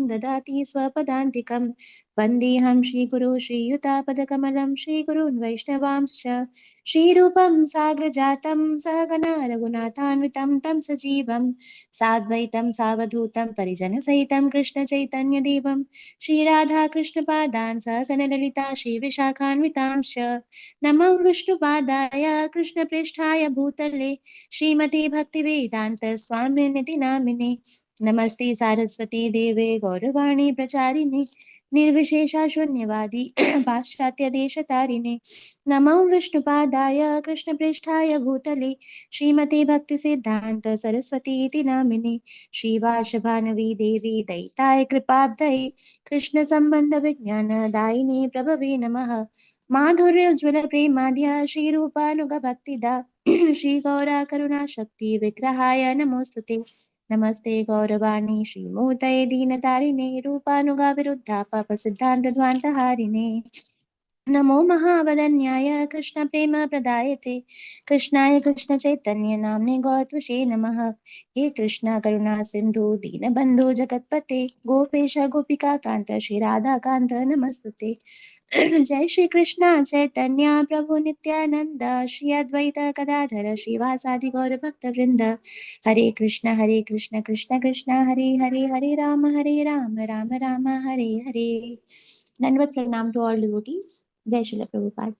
ददाति स्वपदान्तिकं। वन्देऽहं श्रीगुरो श्रीयुतापदकमलं श्रीगुरून् वैष्णवांश्च। श्रीरूपं साग्रजातं सहगणा रघुनाथान्वितं तं सजीवं साद्वैतं सावधूतं परिजनसहितं कृष्णचैतन्यदेवं श्रीराधाकृष्णपादान् सहगणललिता श्रीविशाखान्वितांश्च। नमो विष्णुपादाय कृष्णप्रेष्ठाय भूतले श्रीमती भक्तिवेदान्त स्वामिनिति नामिने। नमस्ते सारस्वती देवे गौरवाणी प्रचारिणे निर्विशेषा शून्यवादी पाश्चात्यदेशतारिणे। नमो विष्णुपादाय कृष्णप्रेष्ठाय भूतले श्रीमते भक्तिसिद्धान्त सरस्वतीति नामिने। श्रीवासभानवी देवी दैताय कृपाब्धये कृष्णसम्बन्धविज्ञानदायिने प्रभवे नमः। माधुर्योज्ज्वल प्रेमाद्या श्रीरूपानुगभक्तिदा श्रीगौरा करुणा शक्ति विग्रहाय नमोस्तुते। नमस्ते गौरवाणी श्रीमूर्तये दीनतारिणे रूपानुगा विरुद्धा पापसिद्धान्तध्वान्तहारिणे। नमो महावदन्याय कृष्ण प्रेम प्रदायते कृष्णाय कृष्ण चैतन्य नाम्ने गौतुषे नमः। हे कृष्ण करुणा सिंधु दीनबंधु जगतपते गोपेश गोपिका कांत श्री राधा कांत नमस्तुते। जय श्री कृष्ण चैतन्य प्रभु नित्यानंद श्री अद्वैत गदाधर श्रीवासादि गौर भक्त वृंद। हरे कृष्ण कृष्ण कृष्ण हरे हरे हरे राम राम राम हरे हरे। दंडवत प्रणाम टू ऑल डिवोटीज। जय Shri Prabhupada.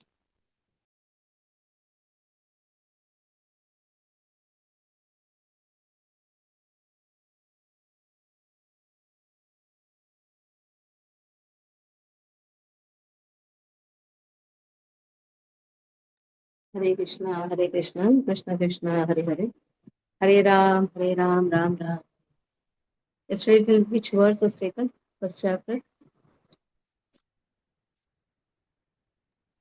Hare Krishna, Krishna Krishna, Hare Hare, Hare Ram, Ram Ram. Yesterday, which verse was taken? First chapter.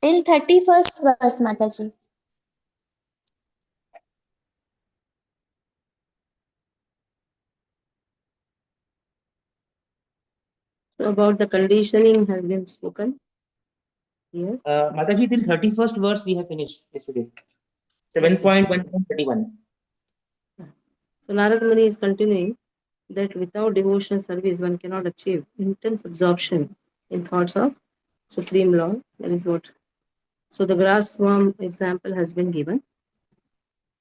Till 31st verse, Mataji. So about the conditioning has been spoken. Yes. Mataji, till 31st verse we have finished yesterday. 7.1.31. So Narad Muni is continuing that without devotional service one cannot achieve intense absorption in thoughts of Supreme Lord. That is what. So the grass worm example has been given.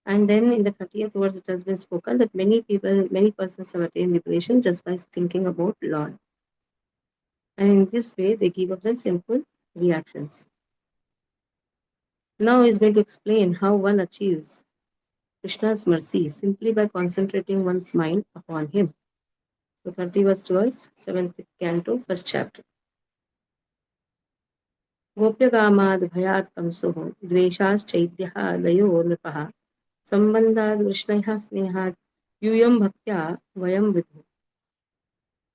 And then in the 30th verse it has been spoken that many persons have attained liberation just by thinking about Lord. And in this way they give up the simple reactions. Now he is going to explain how one achieves Krishna's mercy simply by concentrating one's mind upon him. So 31st verse, 7th canto, first chapter. गोप्यकामाद् भयात् कंसुः द्वेषाश्चैद्यः लयो नृपः सम्बन्धाद् वृष्णयः स्नेहात् यूयं भक्त्या वयं विदुः.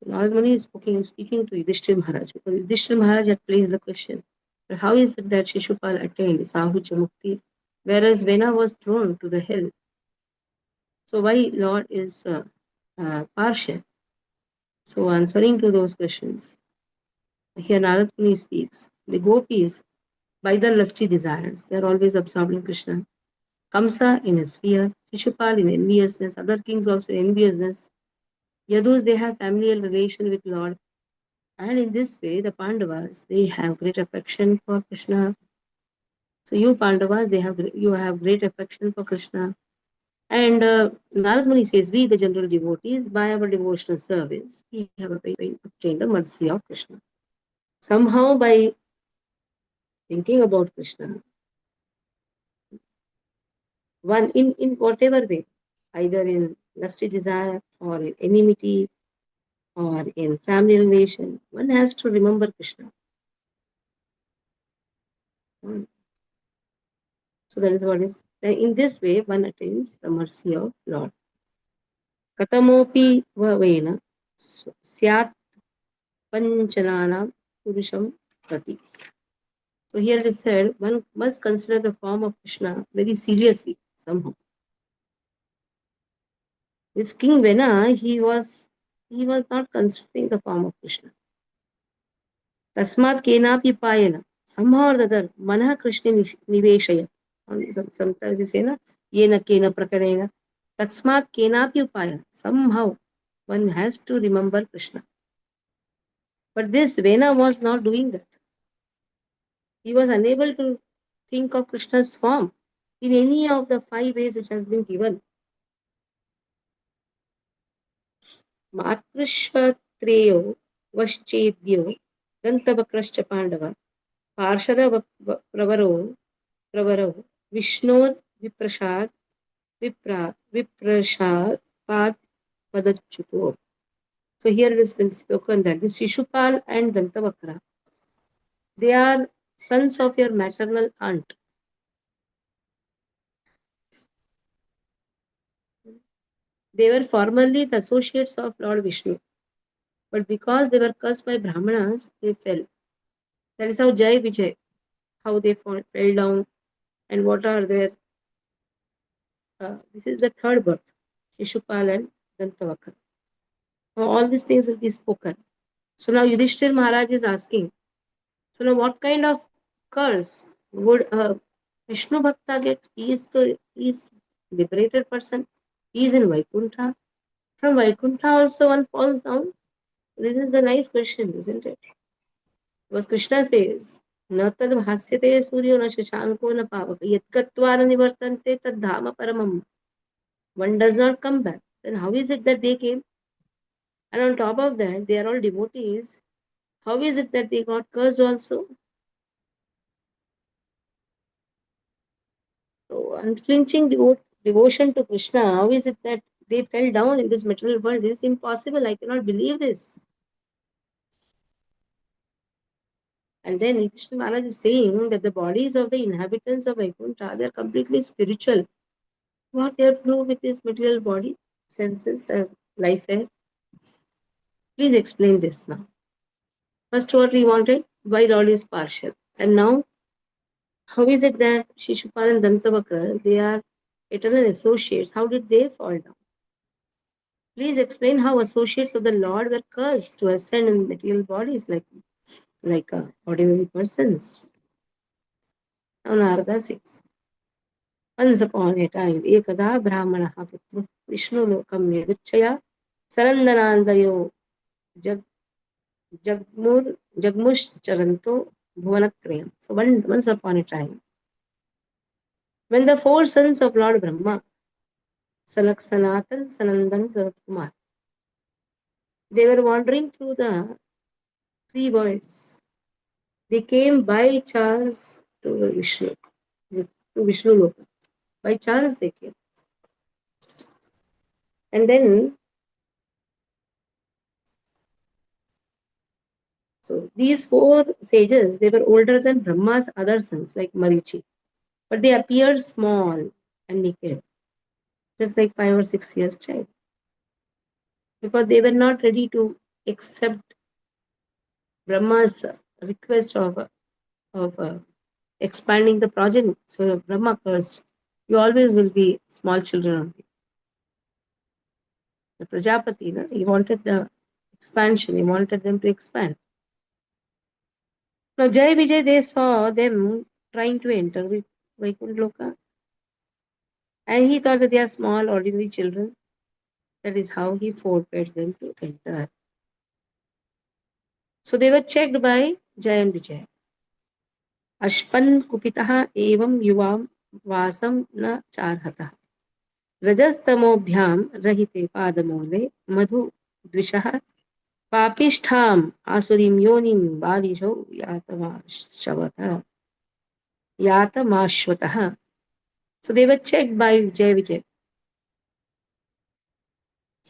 Narad Muni is speaking to Yudhishthira Maharaj because Yudhishthira Maharaj had placed the question, but how is it that Shishupal attained Sahuja Mukti whereas Vena was thrown to the hell? So why Lord is partial? So answering to those questions, here Narad Muni speaks, the gopis, by their lusty desires, they are always absorbing Krishna. Kamsa in his fear, Shishupal in enviousness, other kings also in enviousness. Yadus, they have familial relation with Lord. And in this way, the Pandavas, they have great affection for Krishna. So you Pandavas, you have great affection for Krishna. And Narad Muni says, we the general devotees, by our devotional service, we have obtained the mercy of Krishna. Somehow by thinking about Krishna, one in whatever way, either in lusty desire or in enmity or in family relation, one has to remember Krishna. So that is what is. In this way, one attains the mercy of Lord. Katamopi vavena syat panchananam purusham prati. So here it is said, one must consider the form of Krishna very seriously somehow. This King Vena, he was not considering the form of Krishna. Tasmat kenapi payena. Somehow or the other, manah Krishna niveshaya. Sometimes you say, na, yena kena prakarena. Tasmat kenapi upaya. Somehow one has to remember Krishna. But this Vena was not doing that. He was unable to think of Krishna's form in any of the 5 ways which has been given. Matrishvatreyo Vaschedyo Dantavakrascha Pandava Parshada Pravaro Vishnor Viprashad Viprashad Pad Padachyuto. So here it has been spoken that this Shishupal and Dantavakra, they are sons of your maternal aunt. They were formerly the associates of Lord Vishnu, but because they were cursed by Brahmanas, they fell. That is how Jai Vijay, how they fell down, and what are their. This is the third birth, Shishupal and Dantavakra. Now all these things will be spoken. So now Yudhishthir Maharaj is asking, so now what kind of curse would a Vishnu Bhakta get? He is liberated person. He is in Vaikuntha. From Vaikuntha also one falls down. This is the nice question, isn't it? Because Krishna says, "Na tad bhasyate suryo na shashanko na pavaka yat gatva na nivartante tad dhama paramam." One does not come back. Then how is it that they came? And on top of that, they are all devotees. How is it that they got cursed also? So unflinching devotion to Krishna, how is it that they fell down in this material world? This is impossible. I cannot believe this. And then Krishna Maharaj is saying that the bodies of the inhabitants of Vaikuntha, they are completely spiritual. What they have to do with this material body, senses, life air? Please explain this now. First, what we wanted, why Lord is partial. And now, how is it that Shishupal and Dantavakra, they are eternal associates? How did they fall down? Please explain how associates of the Lord were cursed to ascend in material bodies like ordinary persons. Now Narada says, once upon a time, ekada brahmana putru Vishnu lokam yagachaya sarandanandayo jagmush charanto bhuvanatrayam. So once upon a time, when the 4 sons of Lord Brahma, Sanak, Sanatan, Sanandan, Saratkumar, they were wandering through the 3 worlds. They came by chance to Vishnu Loka. By chance they came. And then, so these 4 sages, they were older than Brahma's other sons, like Marichi. But they appeared small and naked, just like 5 or 6 years child. Because they were not ready to accept Brahma's request of expanding the progeny. So Brahma cursed, you always will be small children only. The Prajapati, he wanted the expansion, he wanted them to expand. Now Jai Vijay, they saw them trying to enter with Vaikuntha Loka. And he thought that they are small, ordinary children. That is how he forbade them to enter. So they were checked by Jai and Vijay. Ashpan kupitaha evam yuvam vasam na charhatah. रजस्तमोभ्याम रहिते पादमूले मधु द्विषः पापिष्ठाम आसुरीं योनिं बालिशौ यातमाश्वतः. So they were checked by Jai Vijay.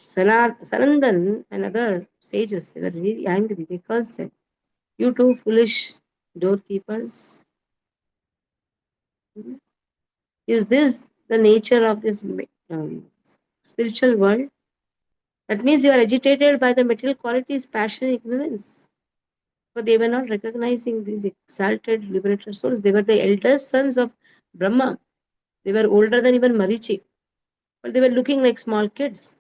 Sanandan and other sages, they were really angry. They cursed them. You two foolish doorkeepers. Is this the nature of this spiritual world? That means you are agitated by the material qualities, passion, and ignorance. But they were not recognizing these exalted liberated souls. They were the eldest sons of Brahma. They were older than even Marichi. But they were looking like small kids.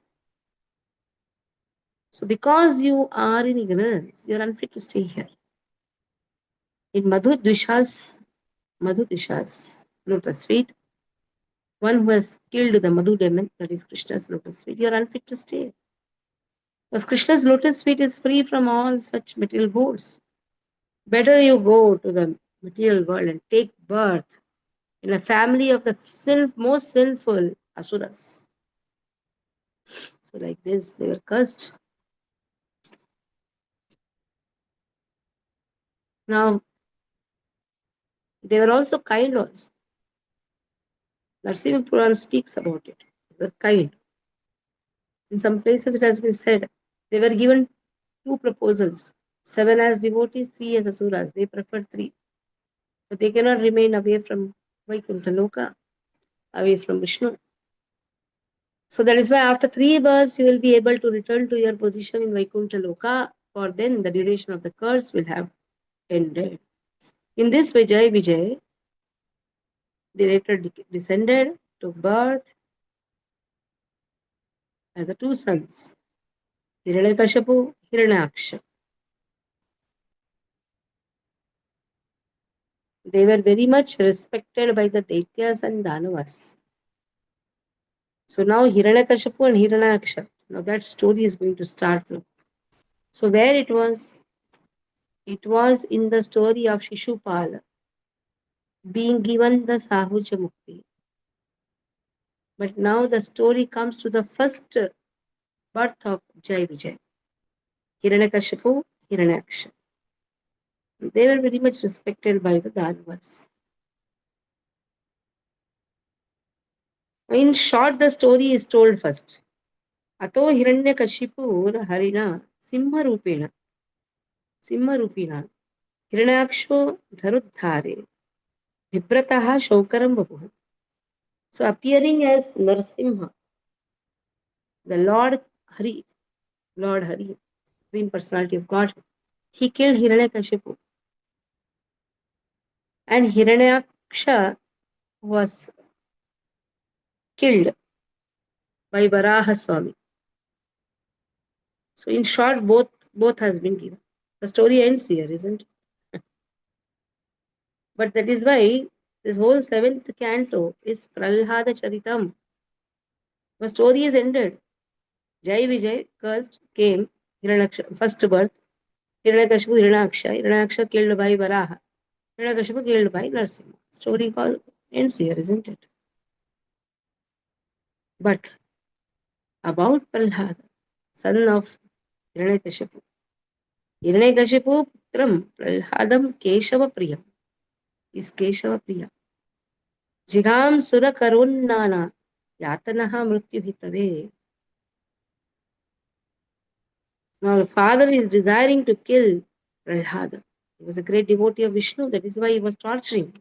So because you are in ignorance, you are unfit to stay here. In Madhu Dvisha's lotus feet, one who has killed the Madhu demon, that is Krishna's lotus feet, you are unfit to stay. Because Krishna's lotus feet is free from all such material boards. Better you go to the material world and take birth in a family of the most sinful asuras. So like this, they were cursed. Now, they were also kind also. Narsimha Purana speaks about it. They were kind. In some places it has been said they were given two proposals, 7 as devotees, 3 as asuras. They preferred 3. But they cannot remain away from Vaikuntha Loka, away from Vishnu. So that is why after 3 births you will be able to return to your position in Vaikuntha Loka, for then the duration of the curse will have ended. In this way, Vijay, they later descended, took birth as the 2 sons, Hiranyakashipu, Hiranyaksha. They were very much respected by the Daityas and Danavas. So now Hiranyakashipu and Hiranyaksha, now that story is going to start now. So where it was in the story of Shishupala being given the Sahuja Mukti. But now the story comes to the first birth of Jai Vijay, Hiranyakashipu, Hiranyaksha. They were very much respected by the Danavas. In short, the story is told first. Ato Hiranyakashipur Harina Simharupena Hiranyaksho Dharudhare Vibrataha Shaukaram Babu. So appearing as Narsimha, the Lord Hari, Supreme Personality of God, he killed Hiranyakashipu. And Hiranyaksha was killed by Varaha Swami. So in short, both has been given. The story ends here, isn't it? But that is why this whole 7th canto is Prahlada Charitam. The story is ended. Jai Vijay cursed came, Hiranyaksha, first birth, Hiranyakashipu, Hiranyaksha killed by Varaha, Hiranyakashipu killed by Narsimha. Story ends here, isn't it? But about Prahlada, son of Hiranyakashipu. Hiranyakashipu putram Prahlādam Keshava Priyam is Keshava Priya. Jigam Sura Karunnana Yatanaha Mrityu Hitave. Now the father is desiring to kill Prahlada. He was a great devotee of Vishnu, that is why he was torturing.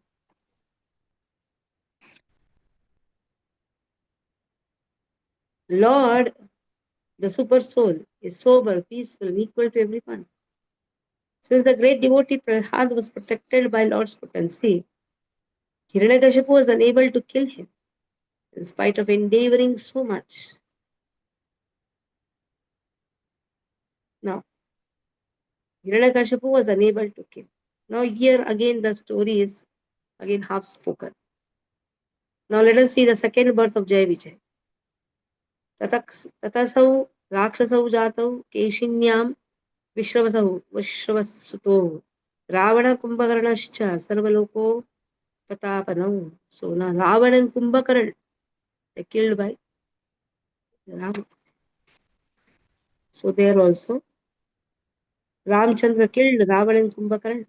Lord, the super soul, is sober, peaceful, and equal to everyone. Since the great devotee Prahlad was protected by Lord's potency, Hiranyakashipu was unable to kill him, in spite of endeavoring so much. Now, Hiranyakashipu was unable to kill. Now here again the story is again half spoken. Now let us see the second birth of Jai Vijay. ततसौ राक्षसौ जातौ केशिन्यां विश्रवसुतो रावणकुम्भकर्णश्च सर्वलोको प्रतापनौ. So now Ravan and Kumbhakarna, they killed by Ram. So there also Ramchandra killed Ravan and Kumbhakarna.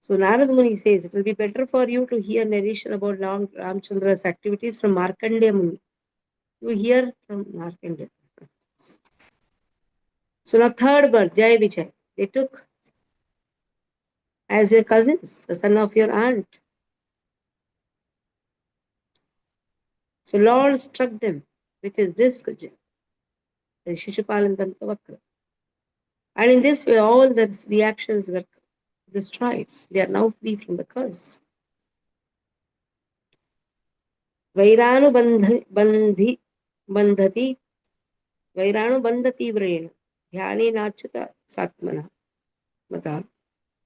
So Narad Muni says it will be better for you to hear narration about Ramchandra's activities from Markandeya Muni. You hear from Markandeya. So now third birth, Jai Vijay, they took as your cousins, the son of your aunt. So Lord struck them with his disc, the Shishupal and Dantavakra. And in this way, all the reactions were destroyed. They are now free from the curse. Vairanu bandhati vrena dhyane nachuta satmana mata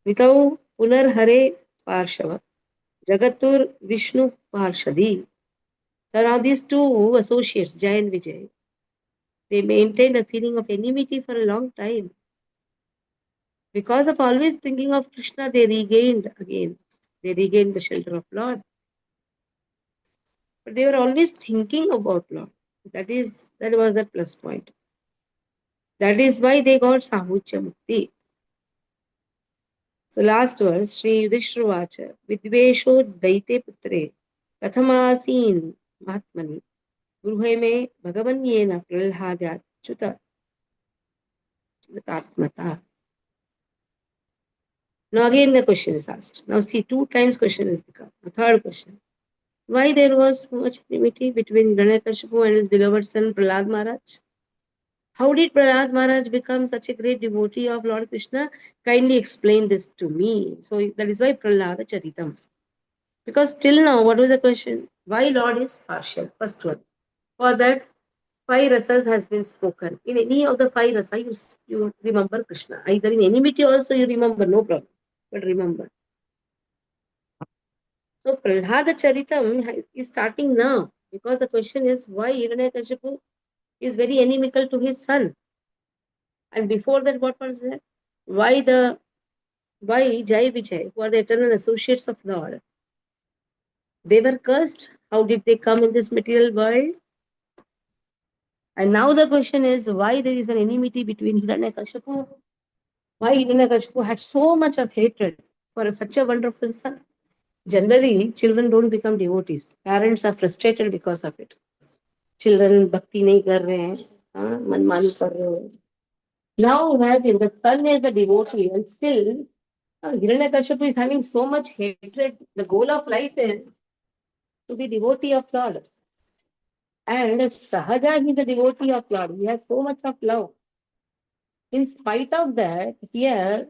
nitau punarhare parshava jagatur Vishnu parshadi. So now these two associates, Jai and Vijay, They maintained a feeling of enmity for a long time. Because of always thinking of Krishna, they regained the shelter of Lord. But they were always thinking about Lord. That was the plus point. That is why they got Sahucha Mukti. So last verse, Sri Yudhishthira Vidvesho Daite Putre Kathamasin Mahatmani Gurhe me Bhagavanyena Pralhadya Chuta Tatmata. Now again the question is asked. Now see, 2 times question is become. A third question. Why there was so much enmity between Hiranyakashipu and his beloved son Prahlad Maharaj? How did Prahlad Maharaj become such a great devotee of Lord Krishna? Kindly explain this to me. So that is why Prahlada Charitam. Because till now, what was the question? Why Lord is partial? First one. For that, 5 rasas has been spoken. In any of the 5 rasas, you remember Krishna. Either in enmity also you remember, no problem. But remember. So Prahlada Charitam is starting now. Because the question is why Hiranyakashipu is very inimical to his son. And before that, what was there? Why Jai Vijay, who are the eternal associates of Lord, they were cursed? How did they come in this material world? And now the question is why there is an enmity between Hiranyakashipu? Why Hiranyakashipu had so much of hatred for such a wonderful son? Generally, children don't become devotees. Parents are frustrated because of it. Children bhakti nahi kar rahe hain, manmani kar rahe hain. Now imagine the son is a devotee and still Hiranyakashipu is having so much hatred. The goal of life is to be devotee of Lord. And Sahaja is the devotee of Lord. He has so much of love. In spite of that, here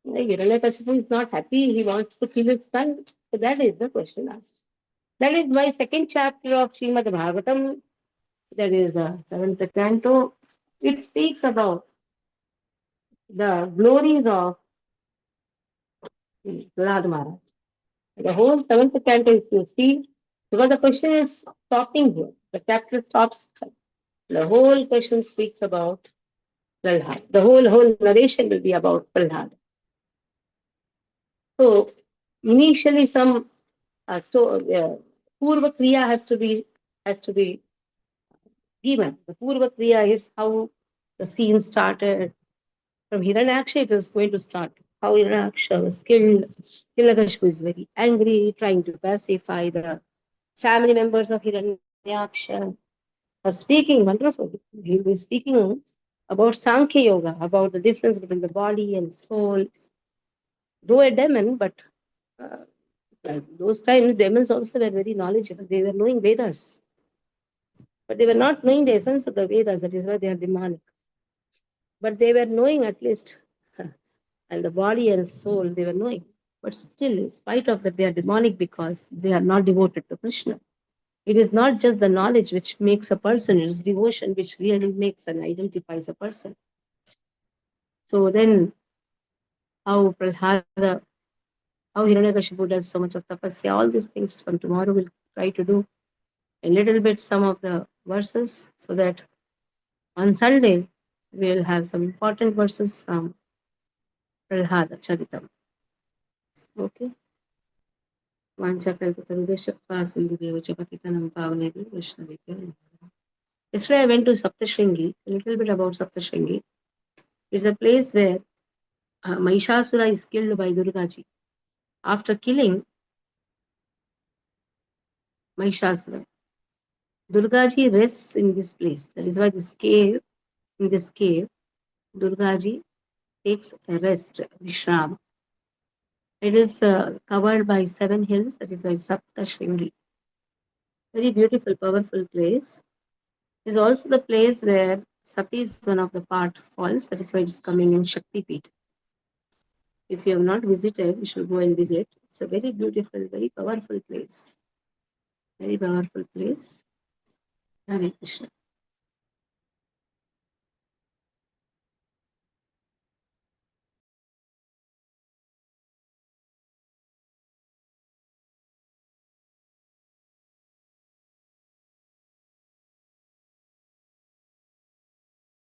Hiranyakashipu is not happy. He wants to kill his son. So that is the question asked. That is why second chapter of Srimad Bhagavatam, that is the 7th canto, it speaks about the glories of Prahlad Maharaj. The whole 7th canto, if you see, because the question is stopping here. The chapter stops. The whole question speaks about Prahlad. The whole narration will be about Prahlad. So initially some Purva Kriya has to be given. The Purva Kriya is how the scene started. From Hiranyaksha, it is going to start. How Hiranyaksha was killed. Hiranyakashipu is very angry, trying to pacify the family members of Hiranyaksha. Was speaking wonderful. He was speaking about Sankhya Yoga, about the difference between the body and soul. Though a demon, but those times demons also were very knowledgeable. They were knowing Vedas. But they were not knowing the essence of the Vedas. That is why they are demonic. But they were knowing at least, and the body and soul they were knowing. But still, in spite of that, they are demonic because they are not devoted to Krishna. It is not just the knowledge which makes a person, it is devotion which really makes and identifies a person. So then, how Prahlada, how Hiranyakashipu does so much of tapasya, all these things from tomorrow we'll try to do a little bit some of the verses so that on Sunday we'll have some important verses from Prahlada Charitam. Okay. Yesterday I went to Saptashringi, a little bit about Saptashringi. It's a place where Mahishasura is killed by Durgaji. After killing Mahishasura, Durgaji rests in this place. That is why in this cave, Durgaji takes a rest, Vishram. It is covered by 7 hills. That is why Saptashringi. Very beautiful, powerful place. It is also the place where Sati is one of the part falls. That is why it is coming in Shakti Peeth. If you have not visited, you should go and visit. It's a very beautiful, very powerful place. Very powerful place. Hare Krishna.